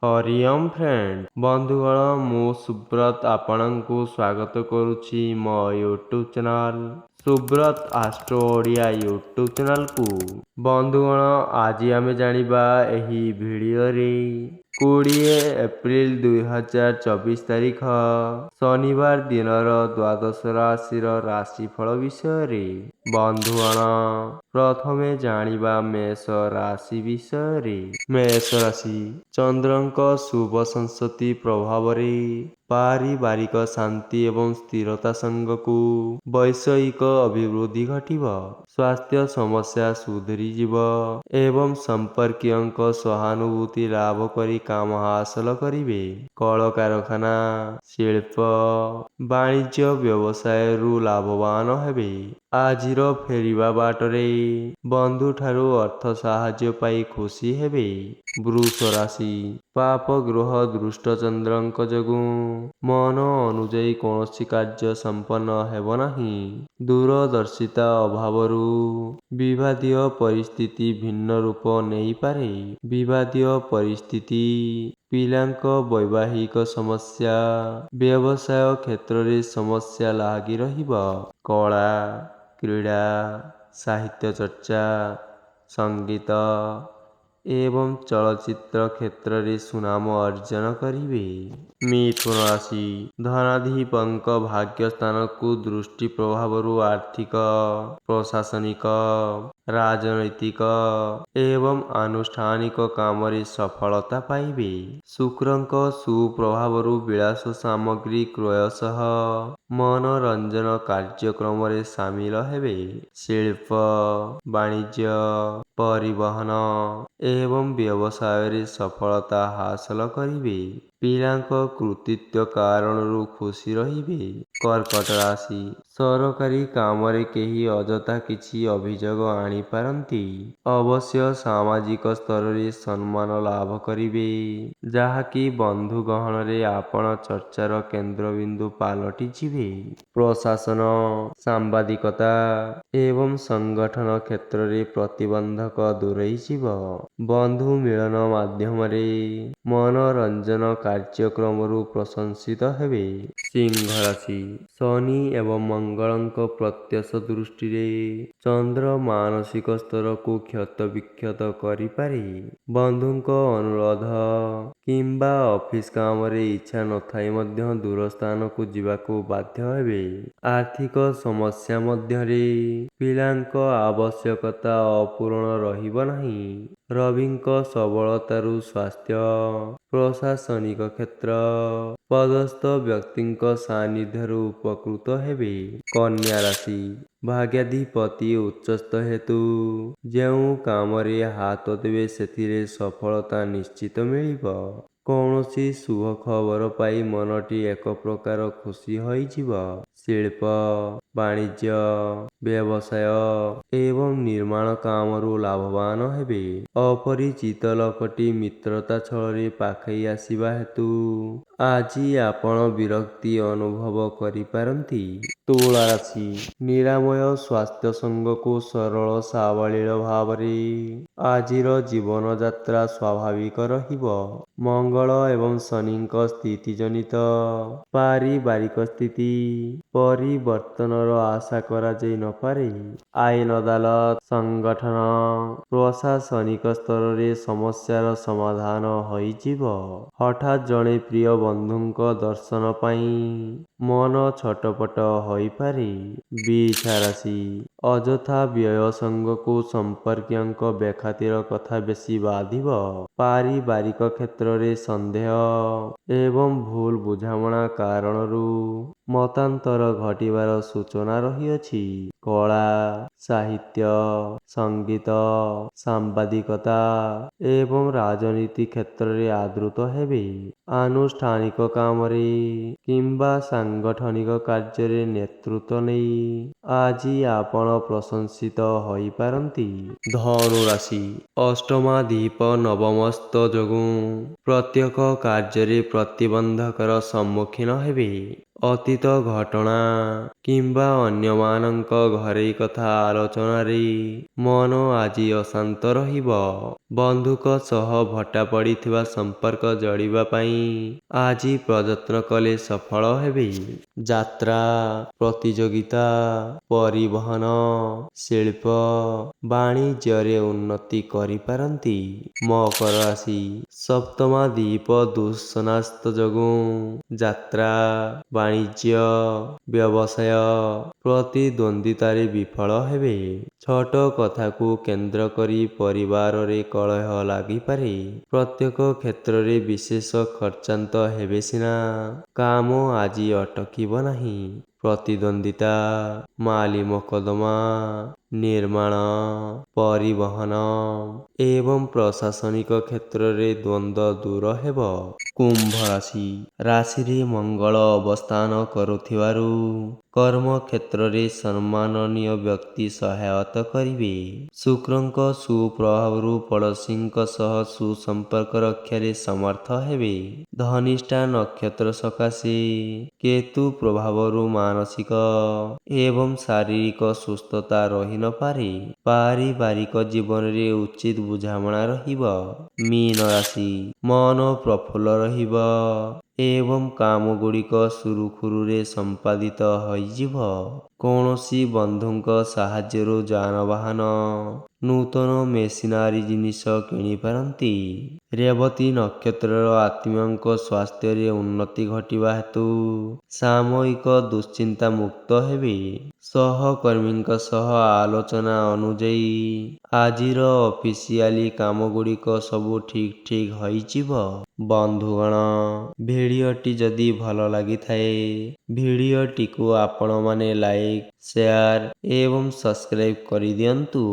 Hariom friend बंधुगण मु सुब्रत आपणଙ୍କୁ स्वागत करुछि मो YouTube channel Subrat astro Odia YouTube channel को। बंधुगण आज आमे जानिबा एही भिडियो रे 20 एप्रिल 2024 तारीख शनिवार दिनर द्वादश राशि राशिफल विषय रे। बंधुगण प्रथमे जानिबा मेष राशि विषय रे। मेष राशि चंद्रଙ୍କ शुभ संसति प्रभाव रे पारिवारिक शांति एवं स्थिरता संगकु वैषयिक अभिवृद्धि घटिब। स्वास्थ्य समस्या सुधरी जीव एवं संपर्कियंक सहानुभूति लाभ करी काम हासिल करिवे। कल कारखाना शिल्प वाणिज्य व्यवसाय रु लाभवान हेबे। आजिर फेरिबा बाटरे बंधु ठारू अर्थ साहाय्य पाई खुशी हेबे। वृष राशि पाप ग्रह दृष्ट चंद्रंक जोगु मन अनुजाई कौनसी कार्य संपन्न हेब नाही। दूरदर्शिता अभावरु विवादीय परिस्थिति भिन्न रूप नहीं पारे। विवादीय परिस्थिति पिलांक वैवाहिक समस्या व्यवसाय क्षेत्र रे समस्या लागी रहिब। कला क्रीड़ा साहित्य चर्चा संगीत एवं चलचित्र क्षेत्र रे सुनाम अर्जन करिवे। मिथुन राशि धनाधिपंक भाग्य स्थान को दृष्टि प्रभाव आर्थिक प्रशासनिक राजनैतिक एवं आनुष्ठानिक काम रे सफलता पाइबे। शुक्रंक सुप्रभाव विलास सामग्री क्रय सह मनोरंजन कार्यक्रम रे शामिल हेबे। शिल्प वाणिज्य परिवहन एवं व्यवसाय रे सफलता हासिल करिवे। पिलांक कृतित्व कारणरू खुशी रहिबे। कर्कट राशि सरकारी काम रे केही अजथा किछि अभियोग आनी पारंती। अवश्य सामाजिक स्तर रे सम्मान लाभ करिवे जाहाकि बंधु गहन रे आपण चर्चार केंद्रबिंदु पालटि जिवे। प्रशासन सांबादिकता एवं संगठन क्षेत्र रे प्रतिबंधक दूरेई जीव। बंधु मिलन माध्यम रे मनोरंजन कार्यक्रम रु प्रशंसित हेबे। सिंह राशि शनि एवं मंगलंक प्रत्यक्ष दृष्टि रे चंद्र मानसिक स्तर को क्षत विक्षत करि पारे। बंधुंक अनुरोध किंबा ऑफिस काम रे इच्छा नथाई मध्य दूर स्थान को जीवाको बाध्य हेबे। आर्थिक समस्या मध्य रे पिलांक आवश्यकता अपूर्ण रहिब नाही। रविंक सबलतारु स्वास्थ्य प्रशासनिक क्षेत्र पदस्थ व्यक्तिंक सानिध्यरु उपकृत हेबे। कन्या राशि भाग्याधिपति उच्चस्थ हेतु जेउ काम रे हाथ देवे सेथिरे सफलता निश्चित मिलिब। कौनसी शुभ खबर पाई मनटी एक प्रकार खुशी होई जीव। शिल्प वाणिज्य व्यवसाय एवं निर्माण काम रु लाभवान हेबे। अपरिचित लोकटी मित्रता छଳରେ पाखई आसिबा हेतु आजी आपण विरक्ति अनुभव करि पारंती। तुला राशि निरामय स्वास्थ्य संग को सरल सावलील भाव रे आजिर जीवन यात्रा स्वाभाविक रहिब। मंगल एवं शनिंक स्थिति जनित पारिवारिक स्थिति परिवर्तनर आशा करा जाई न पारे। आईन अदालत संगठन प्रशासनिक स्तर रे समस्यार समाधान होई जीव। हठात जणे प्रिय बंधुंक दर्शन पाई मन छटपट होई पारे। वृष राशि अजथा व्यय संग को संपर्कियंक बेखातिर कथा बेसी बाधिब। पारिवारिक क्षेत्र रे संदेह एवं भूल बुझामणा कारणरू मतांतर घटिबार सूचना रहिअछि। कला साहित्य संगीत सांबादिकता एवं राजनीति क्षेत्र रे आदृत हेबे। आनुष्ठानिक काम रे किंबा सांगठनिक कार्य रे नेतृत्व नेई आजी आपण प्रशंसित होई पारंती। धनु राशि अष्टमाधिप नवमस्त जोगु प्रत्येक कार्य रे प्रतिबंधकर सम्मुखीन हेबे। ଅତୀତ ଘଟଣା କିମ୍ବା ଅନ୍ୟମାନଙ୍କ ଘରୋଇ କଥା ଆଲୋଚନାରେ ମନ ଆଜି ଅଶାନ୍ତ ରହିବ। ବନ୍ଧୁଙ୍କ ସହ ଭଟ୍ଟା ପଡ଼ିଥିବା ସମ୍ପର୍କ ଯୋଡ଼ିବା ପାଇଁ ଆଜି ପ୍ରଯତ୍ନ କଲେ ସଫଳ ହେବେ। ଯାତ୍ରା, ପ୍ରତିଯୋଗିତା, ପରିବହନ, ଶିଳ୍ପ, ବାଣିଜ୍ୟରେ ଉନ୍ନତି କରିପାରନ୍ତି। ମକର ରାଶି ସପ୍ତମାଦୀପ ଦୂଷଣାସ୍ତ ଯୋଗୁଁ ଯାତ୍ରା, ବାଣିଜ୍ୟ, ବ୍ୟବସାୟ ପ୍ରତିଦ୍ୱନ୍ଦ୍ୱିତାରେ ବିଫଳ ହେବେ। ଛୋଟ କଥାକୁ କେନ୍ଦ୍ର କରି ପରିବାରରେ କଳହ ଲାଗିପାରେ। ପ୍ରତ୍ୟେକ କ୍ଷେତ୍ରରେ ବିଶେଷ ଖର୍ଚ୍ଚାନ୍ତ ହେବେ ସିନା କାମ ଆଜି ଅଟକିବ ନାହିଁ। ପ୍ରତିଦ୍ୱନ୍ଦ୍ୱିତା, ମାଲି ମକଦ୍ଦମା, ନିର୍ମାଣ, ପରିବହନ ଏବଂ ପ୍ରଶାସନିକ କ୍ଷେତ୍ରରେ ଦ୍ୱନ୍ଦ୍ୱ ଦୂର ହେବ। କୁମ୍ଭ ରାଶି ରାଶିରେ ମଙ୍ଗଳ ଅବସ୍ଥାନ କରୁଥିବାରୁ କର୍ମକ୍ଷେତ୍ରରେ ସମ୍ମାନନୀୟ ବ୍ୟକ୍ତି ସହାୟତା କରିବେ। ଶୁକ୍ରଙ୍କ ସୁପ୍ରଭାବରୁ ପଡ଼ୋଶୀଙ୍କ ସହ ସୁସମ୍ପର୍କ ରକ୍ଷାରେ ସମର୍ଥ ହେବେ। ଧନିଷ୍ଠା ନକ୍ଷତ୍ର ସକାଶେ କେତୁ ପ୍ରଭାବରୁ ମାନସିକ ଏବଂ ଶାରୀରିକ ସୁସ୍ଥତା ରହିନପାରେ। ପାରିବାରିକ ଜୀବନରେ ଉଚିତ ବୁଝାମଣା ରହିବ। ମୀନ ରାଶି ମନ ପ୍ରଫୁଲ୍ଲ ରହିବ ଏବଂ କାମଗୁଡ଼ିକ ସୁରୁଖୁରୁରେ ସମ୍ପାଦିତ ହୋଇଯିବ। କୌଣସି ବନ୍ଧୁଙ୍କ ସାହାଯ୍ୟରୁ ଯାନବାହନ, ନୂତନ ମେସିନାରୀ ଜିନିଷ କିଣିପାରନ୍ତି। ରେବତୀ ନକ୍ଷତ୍ରର ଆତ୍ମୀୟଙ୍କ ସ୍ୱାସ୍ଥ୍ୟରେ ଉନ୍ନତି ଘଟିବା ହେତୁ ସାମୟିକ ଦୁଶ୍ଚିନ୍ତା ମୁକ୍ତ ହେବେ। ସହକର୍ମୀଙ୍କ ସହ ଆଲୋଚନା ଅନୁଯାୟୀ ଆଜିର ଅଫିସିଆଲି କାମଗୁଡ଼ିକ ସବୁ ଠିକ୍ ହୋଇଯିବ। ବନ୍ଧୁଗଣ, ଭିଡ଼ିଓଟି ଯଦି ଭଲ ଲାଗିଥାଏ ଭିଡ଼ିଓଟିକୁ ଆପଣମାନେ ଲାଇକ୍, ସେୟାର ଏବଂ ସବସ୍କ୍ରାଇବ୍ କରିଦିଅନ୍ତୁ।